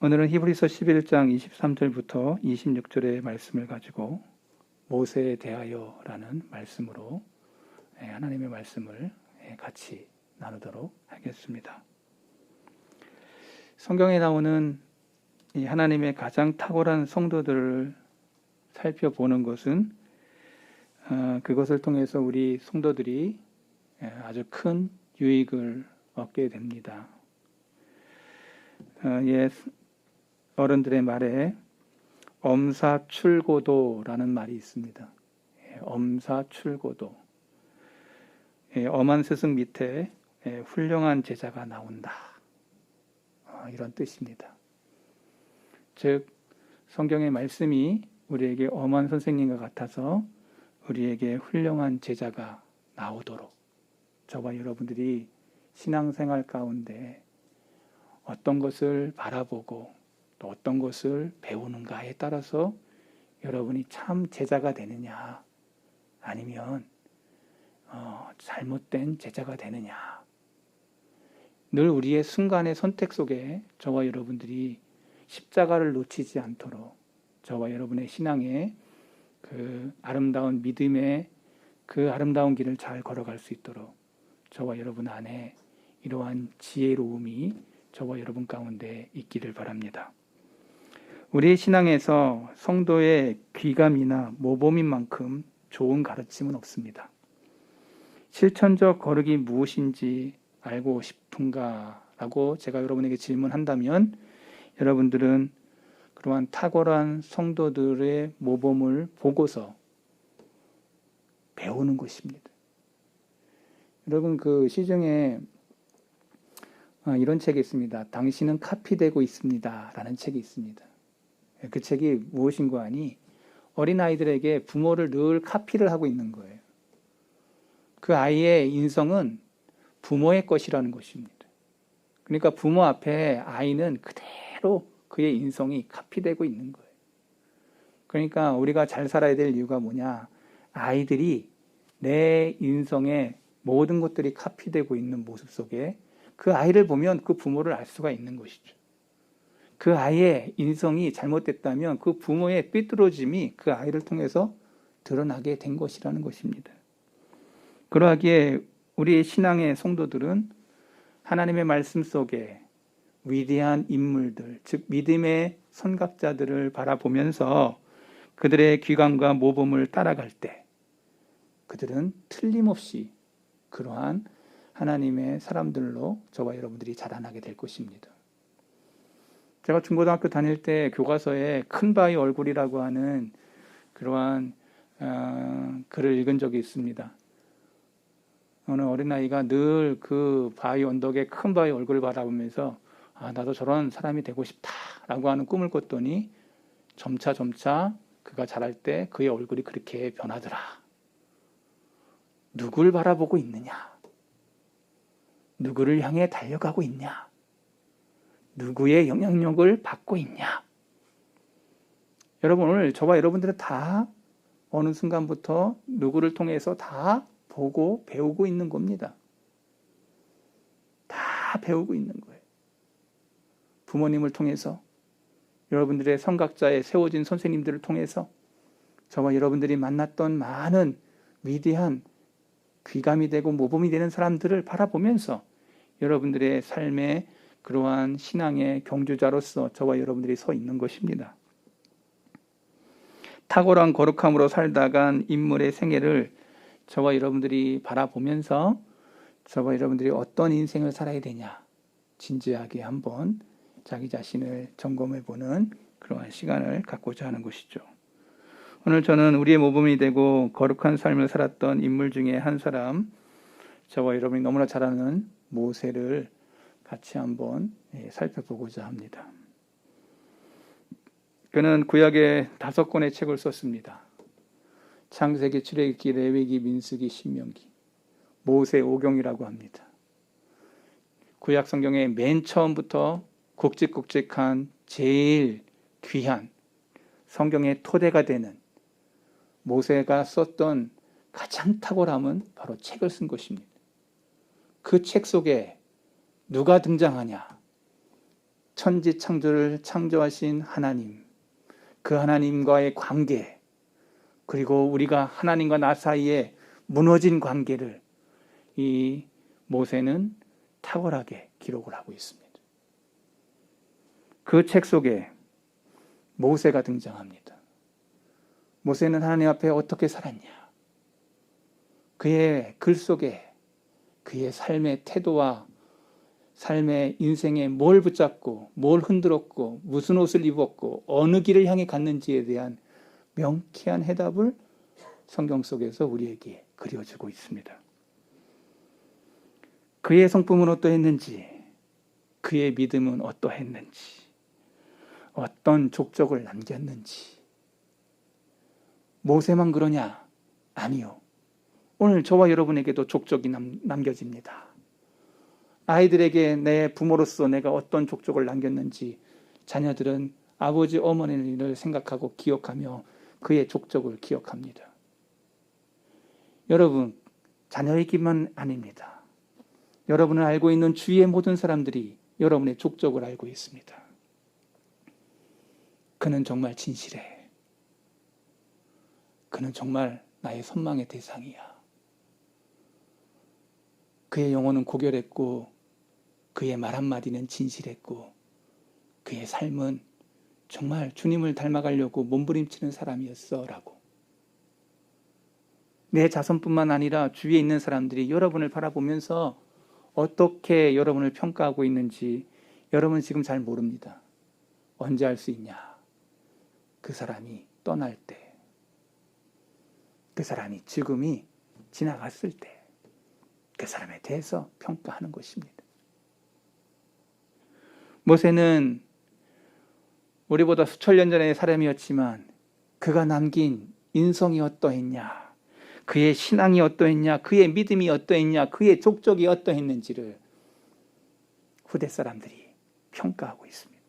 오늘은 히브리서 11장 23절부터 26절의 말씀을 가지고 모세에 대하여라는 말씀으로 하나님의 말씀을 같이 나누도록 하겠습니다. 성경에 나오는 이 하나님의 가장 탁월한 성도들을 살펴보는 것은 그것을 통해서 우리 성도들이 아주 큰 유익을 얻게 됩니다. 어른들의 말에 엄사출고도라는 말이 있습니다. 엄사출고도. 엄한 스승 밑에 훌륭한 제자가 나온다. 이런 뜻입니다. 즉 성경의 말씀이 우리에게 엄한 선생님과 같아서 우리에게 훌륭한 제자가 나오도록 저와 여러분들이 신앙생활 가운데 어떤 것을 바라보고 또 어떤 것을 배우는가에 따라서 여러분이 참 제자가 되느냐 아니면 잘못된 제자가 되느냐, 늘 우리의 순간의 선택 속에 저와 여러분들이 십자가를 놓치지 않도록 저와 여러분의 신앙의 그 아름다운 믿음의 그 아름다운 길을 잘 걸어갈 수 있도록 저와 여러분 안에 이러한 지혜로움이 저와 여러분 가운데 있기를 바랍니다. 우리의 신앙에서 성도의 귀감이나 모범인 만큼 좋은 가르침은 없습니다. 실천적 거룩이 무엇인지 알고 싶은가? 라고 제가 여러분에게 질문한다면 여러분들은 그러한 탁월한 성도들의 모범을 보고서 배우는 것입니다. 여러분 그 시중에 이런 책이 있습니다. 당신은 카피되고 있습니다. 라는 책이 있습니다. 그 책이 무엇인가 하니 어린아이들에게 부모를 늘 카피를 하고 있는 거예요. 그 아이의 인성은 부모의 것이라는 것입니다. 그러니까 부모 앞에 아이는 그대로 그의 인성이 카피되고 있는 거예요. 그러니까 우리가 잘 살아야 될 이유가 뭐냐? 아이들이 내 인성의 모든 것들이 카피되고 있는 모습 속에 그 아이를 보면 그 부모를 알 수가 있는 것이죠. 그 아이의 인성이 잘못됐다면 그 부모의 삐뚤어짐이 그 아이를 통해서 드러나게 된 것이라는 것입니다. 그러하기에 우리의 신앙의 성도들은 하나님의 말씀 속에 위대한 인물들, 즉 믿음의 선각자들을 바라보면서 그들의 귀감과 모범을 따라갈 때 그들은 틀림없이 그러한 하나님의 사람들로 저와 여러분들이 자라나게 될 것입니다. 제가 중고등학교 다닐 때 교과서에 큰바위 얼굴이라고 하는 그러한 글을 읽은 적이 있습니다. 어느 어린아이가 늘 그 바위 언덕에 큰 바위 얼굴을 바라보면서 나도 저런 사람이 되고 싶다라고 하는 꿈을 꿨더니 점차 그가 자랄 때 그의 얼굴이 그렇게 변하더라. 누굴 바라보고 있느냐? 누구를 향해 달려가고 있냐? 누구의 영향력을 받고 있냐? 여러분 오늘 저와 여러분들은 다 어느 순간부터 누구를 통해서 다 보고 배우고 있는 겁니다. 다 배우고 있는 거예요. 부모님을 통해서, 여러분들의 성각자에 세워진 선생님들을 통해서 저와 여러분들이 만났던 많은 위대한 귀감이 되고 모범이 되는 사람들을 바라보면서 여러분들의 삶의 그러한 신앙의 경주자로서 저와 여러분들이 서 있는 것입니다. 탁월한 거룩함으로 살다간 인물의 생애를 저와 여러분들이 바라보면서 저와 여러분들이 어떤 인생을 살아야 되냐 진지하게 한번 자기 자신을 점검해보는 그러한 시간을 갖고자 하는 것이죠. 오늘 저는 우리의 모범이 되고 거룩한 삶을 살았던 인물 중에 한 사람, 저와 여러분이 너무나 잘 아는 모세를 같이 한번 살펴보고자 합니다. 그는 구약의 5권의 책을 썼습니다. 창세기, 출애굽기, 레위기, 민수기, 신명기, 모세오경이라고 합니다. 구약 성경의 맨 처음부터 굵직굵직한 제일 귀한 성경의 토대가 되는 모세가 썼던 가장 탁월함은 바로 책을 쓴 것입니다. 그 책 속에 누가 등장하냐? 천지 창조를 창조하신 하나님, 그 하나님과의 관계, 그리고 우리가 하나님과 나 사이에 무너진 관계를 이 모세는 탁월하게 기록을 하고 있습니다. 그 책 속에 모세가 등장합니다. 모세는 하나님 앞에 어떻게 살았냐? 그의 글 속에 그의 삶의 태도와 삶의 인생에 뭘 붙잡고 뭘 흔들었고 무슨 옷을 입었고 어느 길을 향해 갔는지에 대한 명쾌한 해답을 성경 속에서 우리에게 그려주고 있습니다. 그의 성품은 어떠했는지, 그의 믿음은 어떠했는지, 어떤 족적을 남겼는지. 모세만 그러냐? 아니요. 오늘 저와 여러분에게도 족적이 남겨집니다. 아이들에게 내 부모로서 내가 어떤 족적을 남겼는지 자녀들은 아버지, 어머니를 생각하고 기억하며 그의 족적을 기억합니다. 여러분, 자녀이기만 아닙니다. 여러분을 알고 있는 주위의 모든 사람들이 여러분의 족적을 알고 있습니다. 그는 정말 진실해. 그는 정말 나의 선망의 대상이야. 그의 영혼은 고결했고 그의 말 한마디는 진실했고 그의 삶은 정말 주님을 닮아가려고 몸부림치는 사람이었어 라고. 내 자손뿐만 아니라 주위에 있는 사람들이 여러분을 바라보면서 어떻게 여러분을 평가하고 있는지 여러분 지금 잘 모릅니다. 언제 알 수 있냐? 그 사람이 떠날 때, 그 사람이 지금이 지나갔을 때 그 사람에 대해서 평가하는 것입니다. 모세는 우리보다 수천 년 전의 사람이었지만 그가 남긴 인성이 어떠했냐, 그의 신앙이 어떠했냐, 그의 믿음이 어떠했냐, 그의 족적이 어떠했는지를 후대 사람들이 평가하고 있습니다.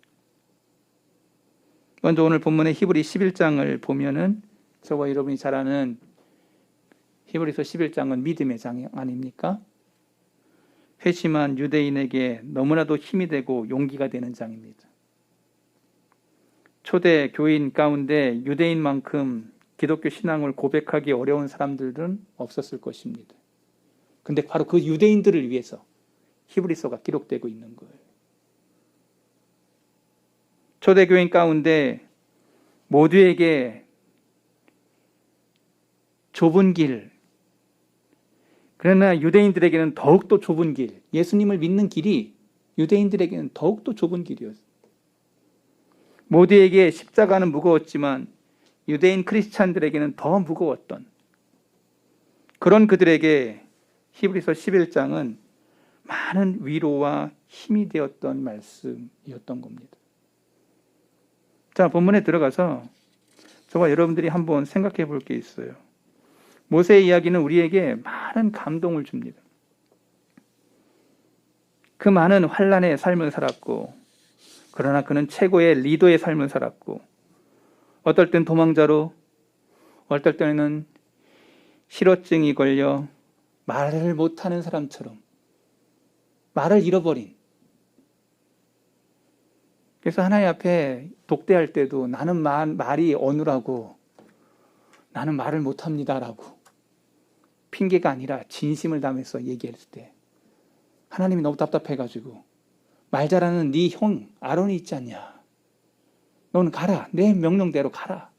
먼저 오늘 본문의 히브리 11장을 보면은 저와 여러분이 잘 아는 히브리서 11장은 믿음의 장 아닙니까? 회심한 유대인에게 너무나도 힘이 되고 용기가 되는 장입니다. 초대 교인 가운데 유대인만큼 기독교 신앙을 고백하기 어려운 사람들은 없었을 것입니다. 근데 바로 그 유대인들을 위해서 히브리서가 기록되고 있는 거예요. 초대 교인 가운데 모두에게 좁은 길, 그러나 유대인들에게는 더욱더 좁은 길, 예수님을 믿는 길이 유대인들에게는 더욱더 좁은 길이었어요. 모두에게 십자가는 무거웠지만 유대인 크리스찬들에게는 더 무거웠던 그런 그들에게 히브리서 11장은 많은 위로와 힘이 되었던 말씀이었던 겁니다. 자, 본문에 들어가서 저와 여러분들이 한번 생각해 볼 게 있어요. 모세의 이야기는 우리에게 많은 감동을 줍니다. 그 많은 환난의 삶을 살았고, 그러나 그는 최고의 리더의 삶을 살았고, 어떨 땐 도망자로, 어떨 때는 실어증이 걸려 말을 못하는 사람처럼 말을 잃어버린. 그래서 하나님 앞에 독대할 때도 나는 말이 어눌하고 나는 말을 못합니다라고 핑계가 아니라 진심을 담아서 얘기했을 때 하나님이 너무 답답해가지고 말 잘하는 네 형 아론이 있지 않냐? 너는 가라. 내 명령대로 가라.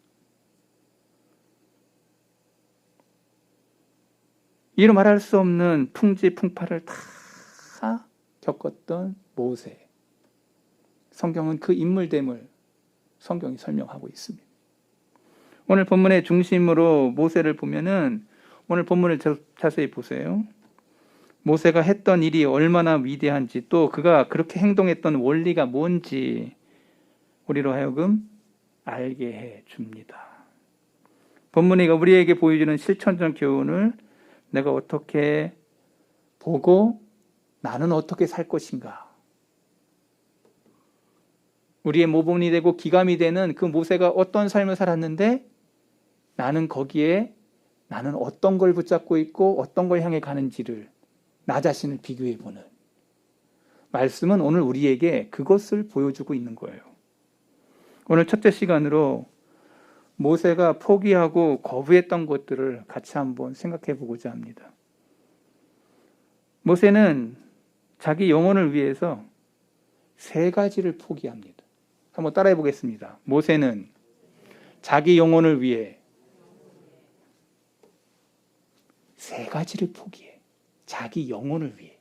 이루 말할 수 없는 풍지풍파를 다 겪었던 모세. 성경은 그 인물됨을 성경이 설명하고 있습니다. 오늘 본문의 중심으로 모세를 보면은 오늘 본문을 자세히 보세요. 모세가 했던 일이 얼마나 위대한지 또 그가 그렇게 행동했던 원리가 뭔지 우리로 하여금 알게 해 줍니다. 본문이 우리에게 보여주는 실천적 교훈을 내가 어떻게 보고 나는 어떻게 살 것인가. 우리의 모범이 되고 기감이 되는 그 모세가 어떤 삶을 살았는데 나는 거기에 나는 어떤 걸 붙잡고 있고 어떤 걸 향해 가는지를 나 자신을 비교해 보는 말씀은 오늘 우리에게 그것을 보여주고 있는 거예요. 오늘 첫째 시간으로 모세가 포기하고 거부했던 것들을 같이 한번 생각해 보고자 합니다. 모세는 자기 영혼을 위해서 3가지를 포기합니다. 한번 따라해 보겠습니다. 모세는 자기 영혼을 위해 3가지를 포기해. 자기 영혼을 위해.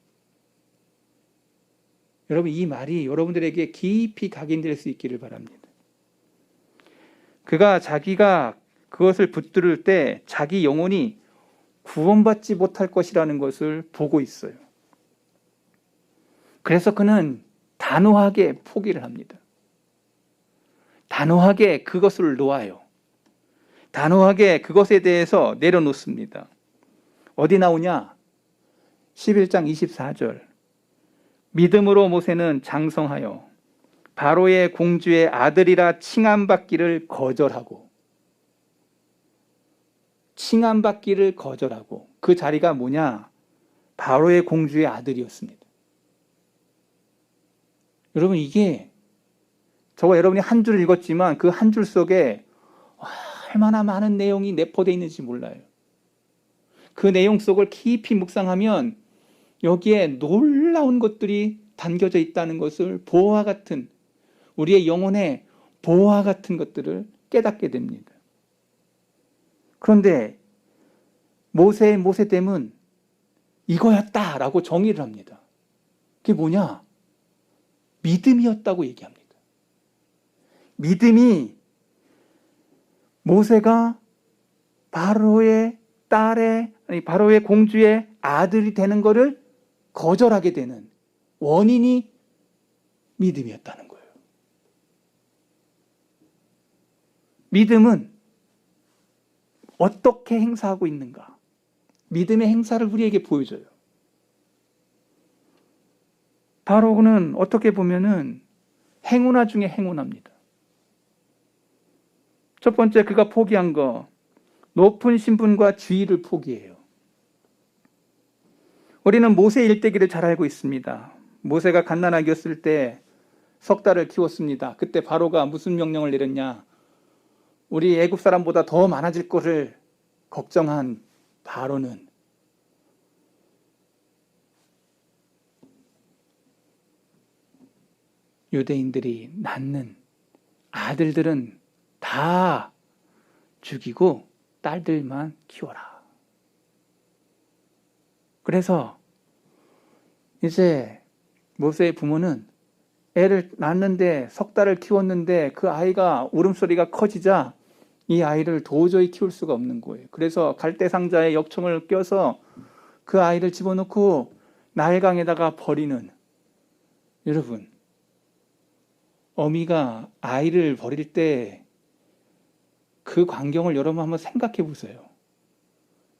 여러분, 이 말이 여러분들에게 깊이 각인될 수 있기를 바랍니다. 자기가 그것을 붙들을 때 자기 영혼이 구원받지 못할 것이라는 것을 보고 있어요. 그래서 그는 단호하게 포기를 합니다. 단호하게 그것을 놓아요. 단호하게 그것에 대해서 내려놓습니다. 어디 나오냐? 11장 24절. 믿음으로 모세는 장성하여 바로의 공주의 아들이라 칭함받기를 거절하고, 칭함받기를 거절하고, 그 자리가 뭐냐? 바로의 공주의 아들이었습니다. 여러분, 이게 저와 여러분이 한 줄 읽었지만 그 한 줄 속에 얼마나 많은 내용이 내포되어 있는지 몰라요. 그 내용 속을 깊이 묵상하면 여기에 놀라운 것들이 담겨져 있다는 것을, 보화와 같은, 우리의 영혼의 보화와 같은 것들을 깨닫게 됩니다. 그런데 모세의 모세됨은 이거였다라고 정의를 합니다. 그게 뭐냐? 믿음이었다고 얘기합니다. 믿음이 모세가 바로의 바로의 공주의 아들이 되는 것을 거절하게 되는 원인이 믿음이었다는 거예요. 믿음은 어떻게 행사하고 있는가? 믿음의 행사를 우리에게 보여줘요. 바로는 어떻게 보면은 행운아 중에 행운합니다. 첫 번째, 그가 포기한 거, 높은 신분과 지위를 포기해요. 우리는 모세 일대기를 잘 알고 있습니다. 모세가 갓난아기였을 때 석 달을 키웠습니다. 그때 바로가 무슨 명령을 내렸냐? 우리 애굽 사람보다 더 많아질 것을 걱정한 바로는 유대인들이 낳는 아들들은 다 죽이고 딸들만 키워라. 그래서 이제 모세의 부모는 애를 낳았는데 석 달을 키웠는데 그 아이가 울음소리가 커지자 이 아이를 도저히 키울 수가 없는 거예요. 그래서 갈대상자에 역청을 껴서 그 아이를 집어넣고 나일강에다가 버리는, 여러분, 어미가 아이를 버릴 때 그 광경을 여러분 한번 생각해 보세요.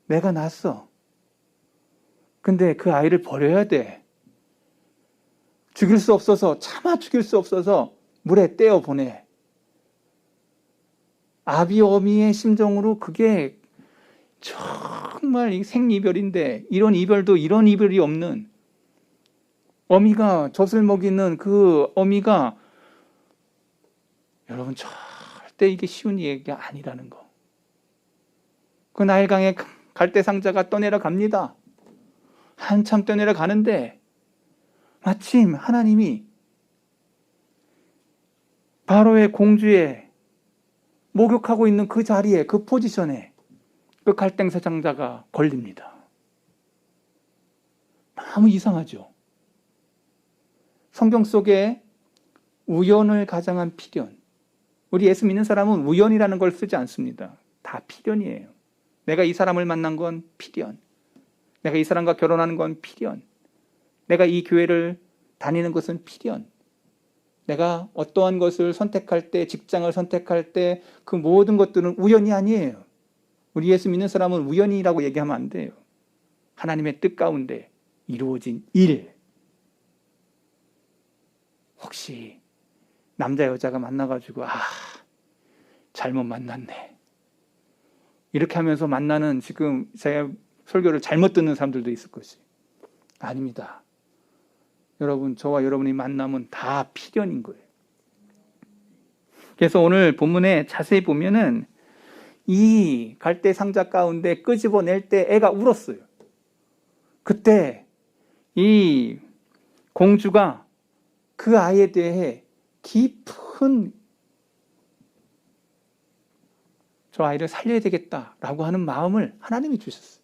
내가 낳았어. 근데 그 아이를 버려야 돼. 죽일 수 없어서, 차마 죽일 수 없어서 물에 떼어 보내. 아비 어미의 심정으로 그게 정말 생이별인데, 이런 이별도 이런 이별이 없는, 어미가 젖을 먹이는 그 어미가, 여러분 절대 이게 쉬운 얘기가 아니라는 거. 그 나일강에 갈대상자가 떠내려 갑니다. 한참 떠내려 가는데 마침 하나님이 바로의 공주의 목욕하고 있는 그 자리에, 그 포지션에 그 갈대상자가 걸립니다. 너무 이상하죠? 성경 속에 우연을 가장한 필연, 우리 예수 믿는 사람은 우연이라는 걸 쓰지 않습니다. 다 필연이에요. 내가 이 사람을 만난 건 필연, 내가 이 사람과 결혼하는 건 필연, 내가 이 교회를 다니는 것은 필연, 내가 어떠한 것을 선택할 때, 직장을 선택할 때 그 모든 것들은 우연이 아니에요. 우리 예수 믿는 사람은 우연이라고 얘기하면 안 돼요. 하나님의 뜻 가운데 이루어진 일. 혹시 남자 여자가 만나가지고 잘못 만났네, 이렇게 하면서 만나는, 지금 제가 설교를 잘못 듣는 사람들도 있을 것이. 아닙니다. 여러분, 저와 여러분이 만남은 다 필연인 거예요. 그래서 오늘 본문에 자세히 보면은 이 갈대 상자 가운데 끄집어낼 때 애가 울었어요. 그때 이 공주가 그 아이에 대해 깊은 저 아이를 살려야 되겠다라고 하는 마음을 하나님이 주셨어요.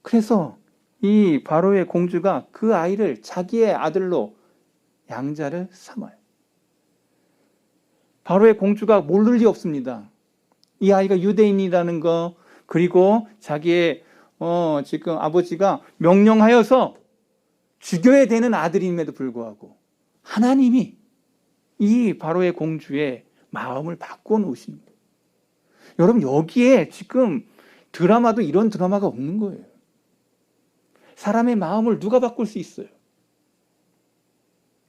그래서 이 바로의 공주가 그 아이를 자기의 아들로 양자를 삼아요. 바로의 공주가 모를 리 없습니다. 이 아이가 유대인이라는 거, 그리고 자기의 지금 아버지가 명령하여서 죽여야 되는 아들임에도 불구하고 하나님이 이 바로의 공주의 마음을 바꿔 놓으신 거예요. 여러분, 여기에 지금 드라마도 이런 드라마가 없는 거예요. 사람의 마음을 누가 바꿀 수 있어요?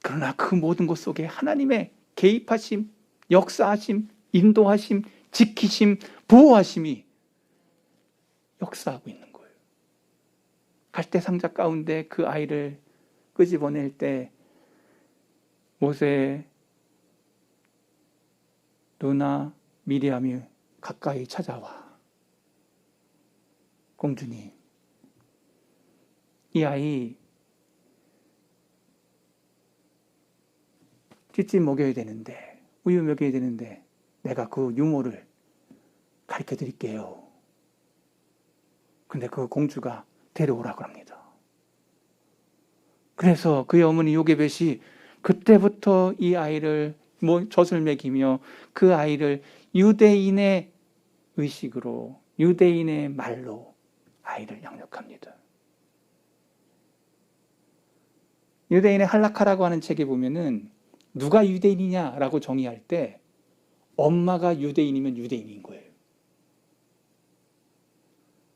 그러나 그 모든 것 속에 하나님의 개입하심, 역사하심, 인도하심, 지키심, 보호하심이 역사하고 있는 거예요. 갈대 상자 가운데 그 아이를 끄집어낼 때 모세의 누나 미리암이 가까이 찾아와, 공주님, 이 아이 찌찌 먹여야 되는데, 우유 먹여야 되는데 내가 그 유모를 가르쳐 드릴게요. 근데 그 공주가 데려오라고 합니다. 그래서 그의 어머니 요게벳이 그때부터 이 아이를 젖을 먹이며 그 아이를 유대인의 의식으로, 유대인의 말로 아이를 양육합니다. 유대인의 할라카라고 하는 책에 보면은 누가 유대인이냐라고 정의할 때 엄마가 유대인이면 유대인인 거예요.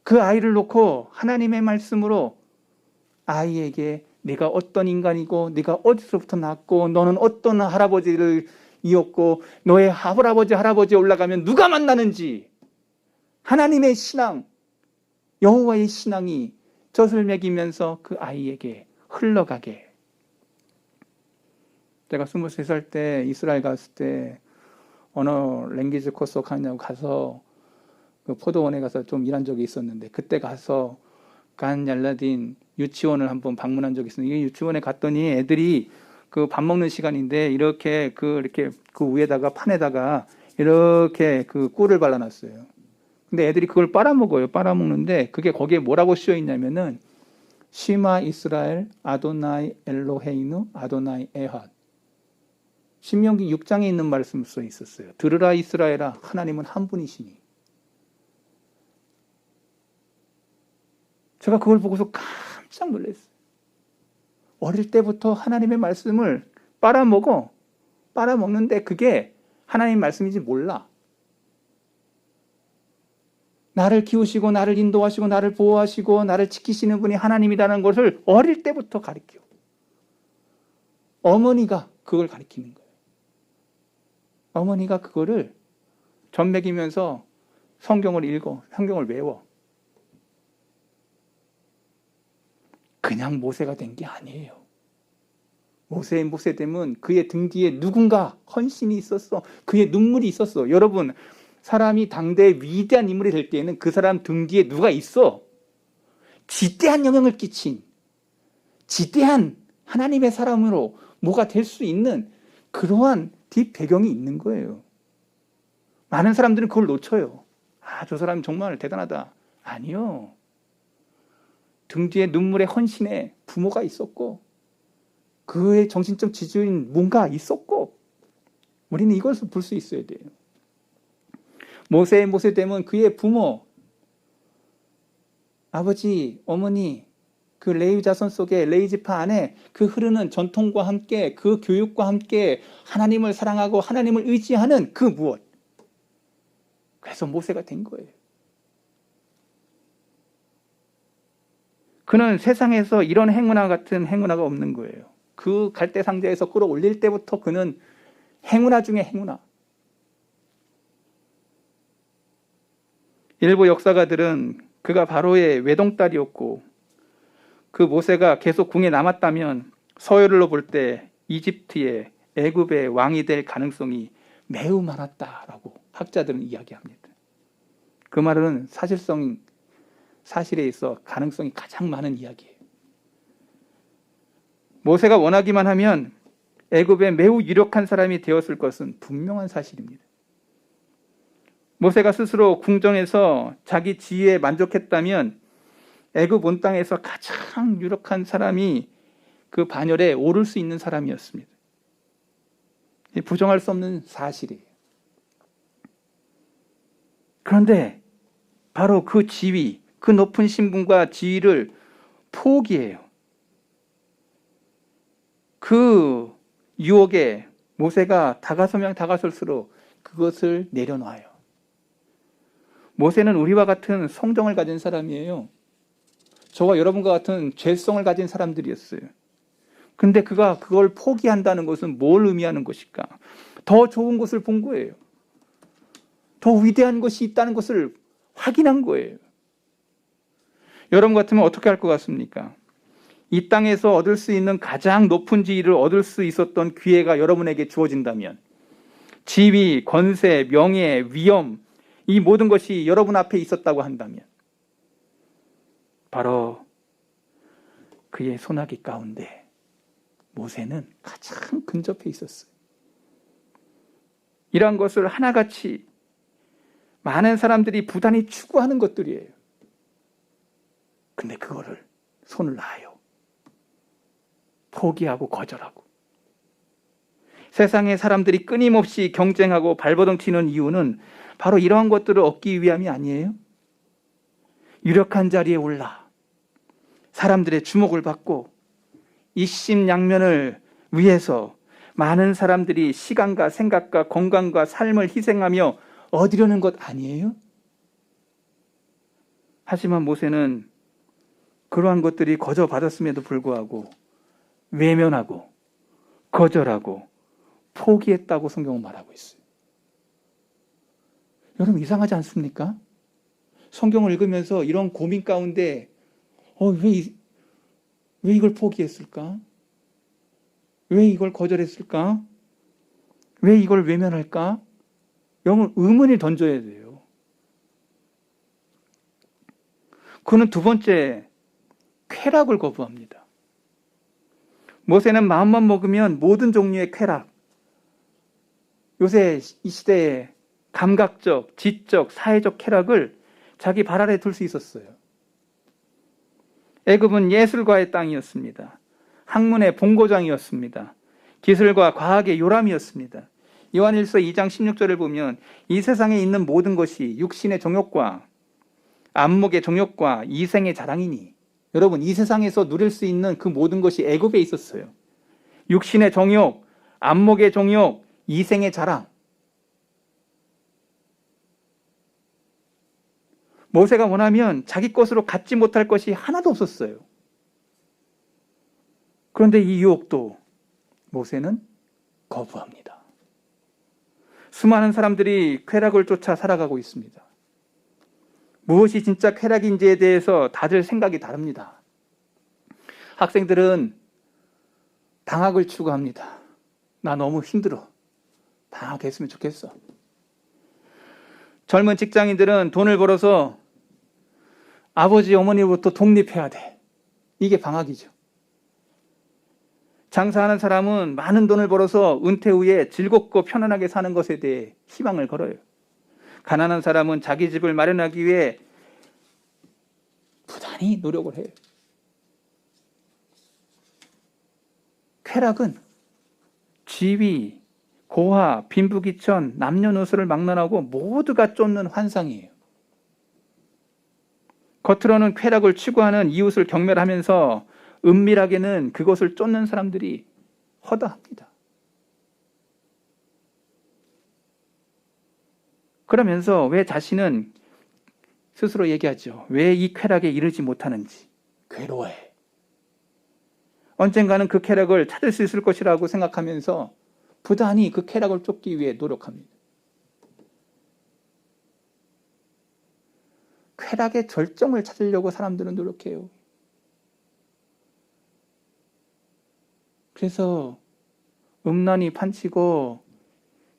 그 아이를 놓고 하나님의 말씀으로 아이에게 네가 어떤 인간이고 네가 어디서부터 났고 너는 어떤 할아버지를 이었고 너의 할아버지에 올라가면 누가 만나는지 하나님의 신앙, 여호와의 신앙이 젖을 먹이면서 그 아이에게 흘러가게. 제가 23살 때 이스라엘 갔을 때 언어 랭귀지 코스 가냐고 가서 그 포도원에 가서 좀 일한 적이 있었는데, 그때 가서 간 얄라딘 유치원을 한번 방문한 적이 있었는데, 이 유치원에 갔더니 애들이 그 밥 먹는 시간인데 이렇게 그 위에다가 판에다가 이렇게 그 꿀을 발라놨어요. 근데 애들이 그걸 빨아먹어요. 빨아먹는데 그게 거기에 뭐라고 쓰여 있냐면은 시마 이스라엘 아도나이 엘로헤이누 아도나이 에핫. 신명기 6장에 있는 말씀 써 있었어요. 들으라 이스라엘아, 하나님은 한 분이시니. 제가 그걸 보고서 깜짝 놀랐어요. 어릴 때부터 하나님의 말씀을 빨아먹는데 그게 하나님의 말씀인지 몰라. 나를 키우시고 나를 인도하시고 나를 보호하시고 나를 지키시는 분이 하나님이라는 것을 어릴 때부터 가르쳐. 어머니가 그걸 가르치는 거예요. 어머니가 그거를 젖 먹이면서 성경을 읽어, 성경을 외워. 그냥 모세가 된 게 아니에요. 모세됨은 그의 등 뒤에 누군가 헌신이 있었어. 그의 눈물이 있었어. 여러분, 사람이 당대의 위대한 인물이 될 때에는 그 사람 등 뒤에 누가 있어. 지대한 영향을 끼친, 지대한 하나님의 사람으로 뭐가 될 수 있는 그러한 뒷배경이 있는 거예요. 많은 사람들은 그걸 놓쳐요. 아, 저 사람 정말 대단하다. 아니요. 등 뒤에 눈물의 헌신에 부모가 있었고 그의 정신적 지주인 뭔가 있었고, 우리는 이것을 볼 수 있어야 돼요. 모세됨은 그의 부모, 아버지, 어머니, 그 레위 자손 속에 레위 지파 안에 그 흐르는 전통과 함께 그 교육과 함께 하나님을 사랑하고 하나님을 의지하는 그 무엇. 그래서 모세가 된 거예요. 그는 세상에서 이런 행운아 같은 행운아가 없는 거예요. 그 갈대 상자에서 끌어올릴 때부터 그는 행운아 중에 행운아. 일부 역사가들은 그가 바로의 외동딸이었고 그 모세가 계속 궁에 남았다면 서열로 볼 때 이집트의 애굽의 왕이 될 가능성이 매우 많았다라고 학자들은 이야기합니다. 그 말은 사실에 있어 가능성이 가장 많은 이야기예요. 모세가 원하기만 하면 애굽에 매우 유력한 사람이 되었을 것은 분명한 사실입니다. 모세가 스스로 궁정에서 자기 지위에 만족했다면 애굽 온 땅에서 가장 유력한 사람이 그 반열에 오를 수 있는 사람이었습니다. 부정할 수 없는 사실이에요. 그런데 바로 그 지위, 그 높은 신분과 지위를 포기해요. 그 유혹에 모세가 다가서면 다가설수록 그것을 내려놔요. 모세는 우리와 같은 성정을 가진 사람이에요. 저와 여러분과 같은 죄성을 가진 사람들이었어요. 근데 그가 그걸 포기한다는 것은 뭘 의미하는 것일까? 더 좋은 것을 본 거예요. 더 위대한 것이 있다는 것을 확인한 거예요. 여러분 같으면 어떻게 할 것 같습니까? 이 땅에서 얻을 수 있는 가장 높은 지위를 얻을 수 있었던 기회가 여러분에게 주어진다면, 지위, 권세, 명예, 위엄, 이 모든 것이 여러분 앞에 있었다고 한다면 바로 그의 소나기 가운데 모세는 가장 근접해 있었어요. 이러한 것을 하나같이 많은 사람들이 부단히 추구하는 것들이에요. 근데 그거를 손을 놔요. 포기하고 거절하고. 세상의 사람들이 끊임없이 경쟁하고 발버둥 치는 이유는 바로 이러한 것들을 얻기 위함이 아니에요? 유력한 자리에 올라 사람들의 주목을 받고 이심양면을 위해서 많은 사람들이 시간과 생각과 건강과 삶을 희생하며 얻으려는 것 아니에요? 하지만 모세는 그러한 것들이 거저받았음에도 불구하고 외면하고 거절하고 포기했다고 성경은 말하고 있어요. 여러분 이상하지 않습니까? 성경을 읽으면서 이런 고민 가운데 왜 이걸 포기했을까? 왜 이걸 거절했을까? 왜 이걸 외면할까? 여러분 의문을 던져야 돼요. 그는 두 번째 쾌락을 거부합니다. 모세는 마음만 먹으면 모든 종류의 쾌락, 요새 이 시대에 감각적, 지적, 사회적 쾌락을 자기 발 아래 둘 수 있었어요. 애굽은 예술가의 땅이었습니다. 학문의 본고장이었습니다. 기술과 과학의 요람이었습니다. 요한일서 2장 16절을 보면 이 세상에 있는 모든 것이 육신의 정욕과 안목의 정욕과 이생의 자랑이니, 여러분 이 세상에서 누릴 수 있는 그 모든 것이 애굽에 있었어요. 육신의 정욕, 안목의 정욕, 이생의 자랑. 모세가 원하면 자기 것으로 갖지 못할 것이 하나도 없었어요. 그런데 이 유혹도 모세는 거부합니다. 수많은 사람들이 쾌락을 쫓아 살아가고 있습니다. 무엇이 진짜 쾌락인지에 대해서 다들 생각이 다릅니다. 학생들은 방학을 추구합니다. 나 너무 힘들어. 방학했으면 좋겠어. 젊은 직장인들은 돈을 벌어서 아버지 어머니로부터 독립해야 돼. 이게 방학이죠. 장사하는 사람은 많은 돈을 벌어서 은퇴 후에 즐겁고 편안하게 사는 것에 대해 희망을 걸어요. 가난한 사람은 자기 집을 마련하기 위해 부단히 노력을 해요. 쾌락은 지위, 고화, 빈부귀천, 남녀노소를 막론하고 모두가 쫓는 환상이에요. 겉으로는 쾌락을 추구하는 이웃을 경멸하면서 은밀하게는 그것을 쫓는 사람들이 허다합니다. 그러면서 왜 자신은 스스로 얘기하죠. 왜 이 쾌락에 이르지 못하는지 괴로워해. 언젠가는 그 쾌락을 찾을 수 있을 것이라고 생각하면서 부단히 그 쾌락을 쫓기 위해 노력합니다. 쾌락의 절정을 찾으려고 사람들은 노력해요. 그래서 음란이 판치고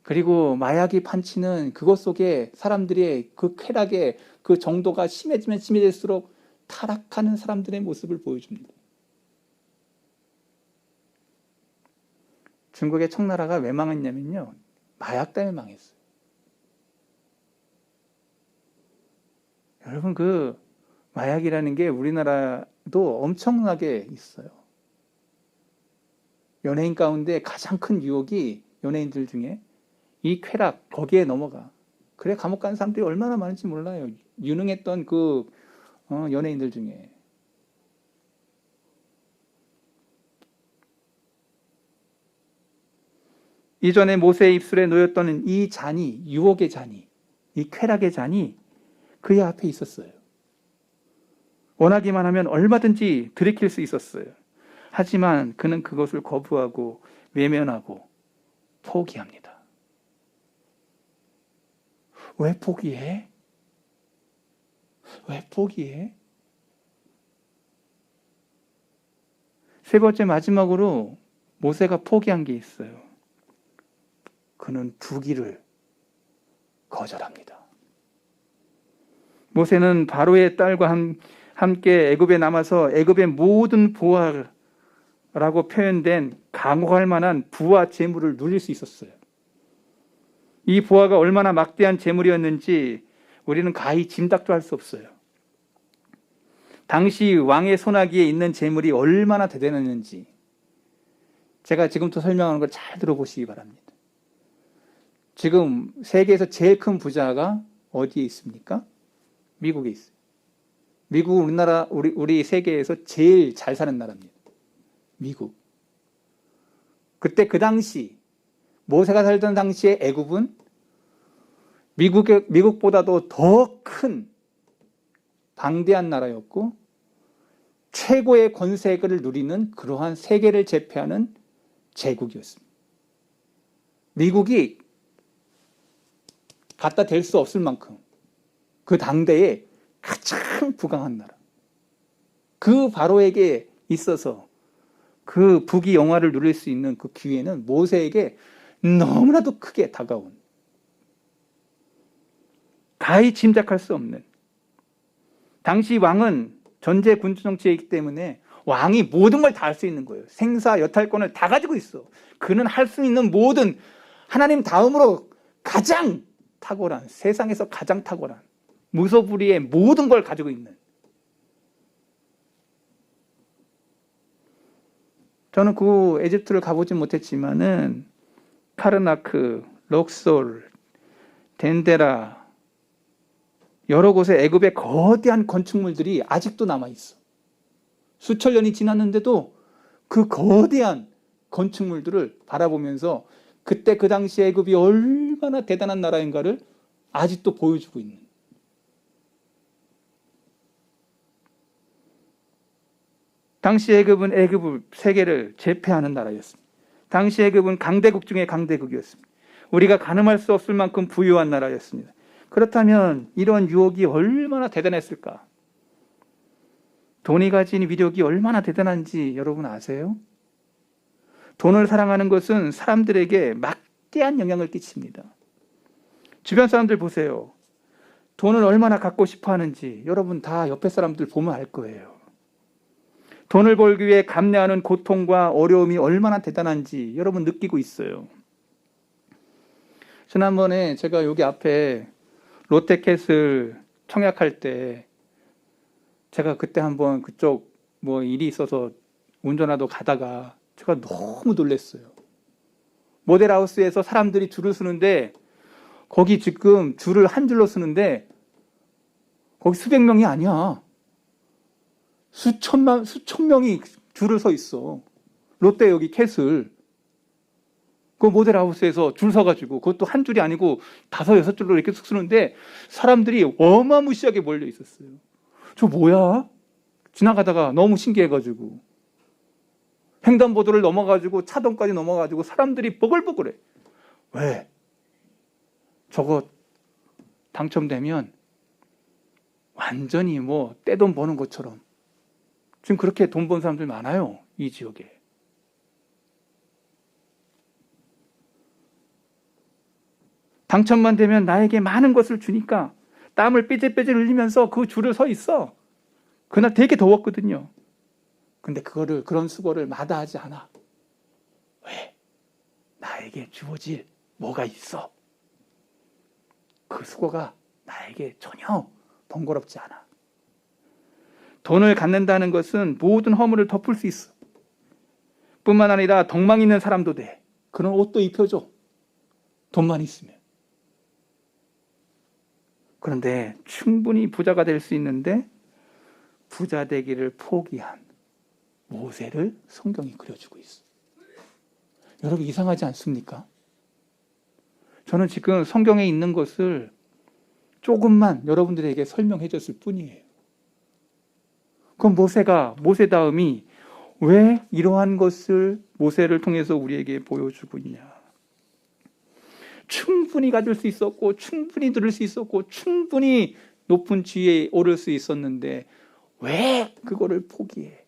그리고 마약이 판치는 그것 속에 사람들의 그 쾌락의 그 정도가 심해지면 심해질수록 타락하는 사람들의 모습을 보여줍니다. 중국의 청나라가 왜 망했냐면요, 마약 때문에 망했어요. 여러분, 그 마약이라는 게 우리나라도 엄청나게 있어요. 연예인 가운데 가장 큰 유혹이 연예인들 중에 이 쾌락, 거기에 넘어가. 그래 감옥 간 사람들이 얼마나 많은지 몰라요. 유능했던 그 연예인들 중에. 이전에 모세의 입술에 놓였던 이 잔이, 유혹의 잔이, 이 쾌락의 잔이 그의 앞에 있었어요. 원하기만 하면 얼마든지 들이킬 수 있었어요. 하지만 그는 그것을 거부하고 외면하고 포기합니다. 왜 포기해? 왜 포기해? 세 번째 마지막으로 모세가 포기한 게 있어요. 그는 부귀를 거절합니다. 모세는 바로의 딸과 함께 애굽에 남아서 애굽의 모든 부하라고 표현된 강호할 만한 부와 재물을 누릴 수 있었어요. 이 부하가 얼마나 막대한 재물이었는지 우리는 가히 짐작도 할 수 없어요. 당시 왕의 손아귀에 있는 재물이 얼마나 대단했는지 제가 지금부터 설명하는 걸 잘 들어보시기 바랍니다. 지금 세계에서 제일 큰 부자가 어디에 있습니까? 미국에 있어요. 미국은 우리 세계에서 제일 잘 사는 나라입니다. 미국. 그때 그 당시 모세가 살던 당시에 애굽은 미국보다도 더 큰 방대한 나라였고 최고의 권세를 누리는 그러한 세계를 제패하는 제국이었습니다. 미국이 갖다 댈 수 없을 만큼 그 당대에 가장 부강한 나라. 그 바로에게 있어서 그 부귀 영화를 누릴 수 있는 그 기회는 모세에게 너무나도 크게 다가온, 가히 짐작할 수 없는. 당시 왕은 전제 군주 정치이기 때문에 왕이 모든 걸 다 할 수 있는 거예요. 생사 여탈권을 다 가지고 있어. 그는 할 수 있는 모든, 하나님 다음으로 가장 탁월한, 세상에서 가장 탁월한 무소불위의 모든 걸 가지고 있는. 저는 그 에집트를 가보진 못했지만은 카르나크, 럭솔, 덴데라 여러 곳에 애굽의 거대한 건축물들이 아직도 남아있어. 수천 년이 지났는데도 그 거대한 건축물들을 바라보면서 그때 그 당시 애굽이 얼마나 대단한 나라인가를 아직도 보여주고 있는. 당시 애굽은 세계를 제패하는 나라였습니다. 당시 애굽은 강대국 중에 강대국이었습니다. 우리가 가늠할 수 없을 만큼 부유한 나라였습니다. 그렇다면 이런 유혹이 얼마나 대단했을까? 돈이 가진 위력이 얼마나 대단한지 여러분 아세요? 돈을 사랑하는 것은 사람들에게 막대한 영향을 끼칩니다. 주변 사람들 보세요. 돈을 얼마나 갖고 싶어 하는지 여러분 다 옆에 사람들 보면 알 거예요. 돈을 벌기 위해 감내하는 고통과 어려움이 얼마나 대단한지 여러분 느끼고 있어요. 지난번에 제가 여기 앞에 롯데캐슬 청약할 때 제가 그때 한번 그쪽 일이 있어서 운전하러 가다가 제가 너무 놀랐어요. 모델하우스에서 사람들이 줄을 서는데 거기 지금 줄을 한 줄로 서는데 거기 수백 명이 아니야. 수천 명이 줄을 서 있어. 롯데 여기 캐슬. 그 모델하우스에서 줄 서가지고 그것도 한 줄이 아니고 5, 6줄로 이렇게 쑥 서는데 사람들이 어마무시하게 몰려 있었어요. 저 뭐야? 지나가다가 너무 신기해가지고 횡단보도를 넘어가지고 차동까지 넘어가지고 사람들이 뽀글뽀글해. 왜? 저거 당첨되면 완전히 떼돈 버는 것처럼 지금 그렇게 돈 번 사람들 많아요. 이 지역에. 당첨만 되면 나에게 많은 것을 주니까 땀을 삐질삐질 흘리면서 그 줄을 서 있어. 그날 되게 더웠거든요. 근데 그런 수고를 마다하지 않아. 왜? 나에게 주어질 뭐가 있어. 그 수고가 나에게 전혀 번거롭지 않아. 돈을 갖는다는 것은 모든 허물을 덮을 수 있어. 뿐만 아니라 덕망 있는 사람도 돼. 그런 옷도 입혀줘. 돈만 있으면. 그런데 충분히 부자가 될 수 있는데 부자 되기를 포기한 모세를 성경이 그려주고 있어. 여러분 이상하지 않습니까? 저는 지금 성경에 있는 것을 조금만 여러분들에게 설명해 줬을 뿐이에요. 그럼 모세다움이 왜 이러한 것을 모세를 통해서 우리에게 보여주고 있냐? 충분히 가질 수 있었고 충분히 들을 수 있었고 충분히 높은 지위에 오를 수 있었는데 왜 그거를 포기해?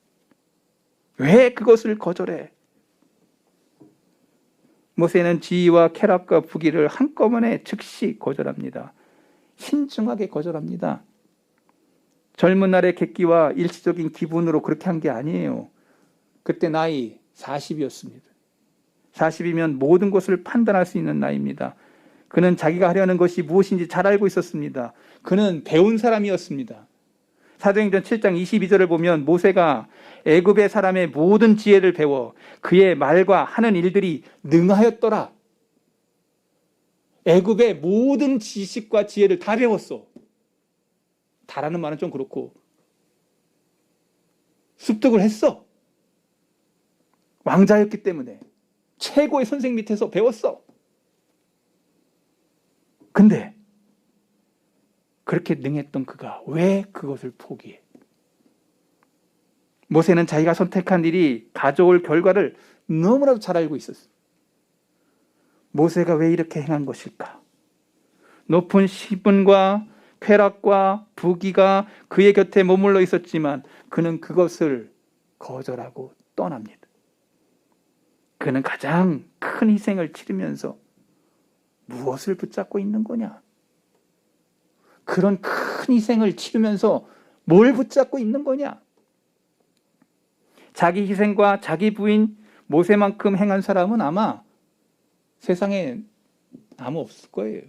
왜 그것을 거절해? 모세는 지위와 쾌락과 부귀를 한꺼번에 즉시 거절합니다. 신중하게 거절합니다. 젊은 날의 객기와 일시적인 기분으로 그렇게 한 게 아니에요. 그때 나이 40이었습니다. 40이면 모든 것을 판단할 수 있는 나이입니다. 그는 자기가 하려는 것이 무엇인지 잘 알고 있었습니다. 그는 배운 사람이었습니다. 사도행전 7장 22절을 보면 모세가 애굽의 사람의 모든 지혜를 배워 그의 말과 하는 일들이 능하였더라. 애굽의 모든 지식과 지혜를 다 배웠어. 다라는 말은 좀 그렇고 습득을 했어. 왕자였기 때문에 최고의 선생 밑에서 배웠어. 근데 그렇게 능했던 그가 왜 그것을 포기해? 모세는 자기가 선택한 일이 가져올 결과를 너무나도 잘 알고 있었어. 모세가 왜 이렇게 행한 것일까? 높은 신분과 쾌락과 부귀가 그의 곁에 머물러 있었지만 그는 그것을 거절하고 떠납니다. 그는 가장 큰 희생을 치르면서 무엇을 붙잡고 있는 거냐? 그런 큰 희생을 치르면서 뭘 붙잡고 있는 거냐? 자기 희생과 자기 부인 모세만큼 행한 사람은 아마 세상에 아무 없을 거예요.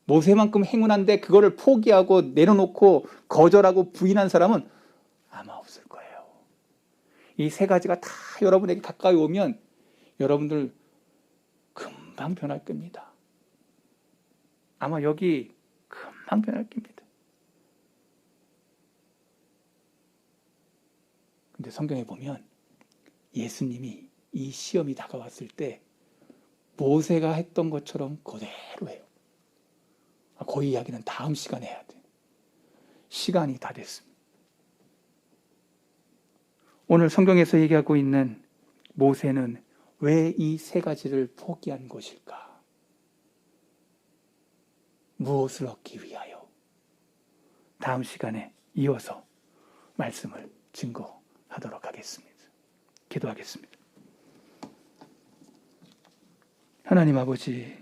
모세만큼 행운한데 그거를 포기하고 내려놓고 거절하고 부인한 사람은 아마 없을 거예요. 이 세 가지가 다 여러분에게 가까이 오면 여러분들 금방 변할 겁니다. 아마 여기 금방 변할 겁니다. 근데 성경에 보면 예수님이 이 시험이 다가왔을 때 모세가 했던 것처럼 그대로 해요. 그 이야기는 다음 시간에 해야 돼. 시간이 다 됐습니다. 오늘 성경에서 얘기하고 있는 모세는 왜 이 세 가지를 포기한 것일까? 무엇을 얻기 위하여? 다음 시간에 이어서 말씀을 증거하도록 하겠습니다. 기도하겠습니다. 하나님 아버지,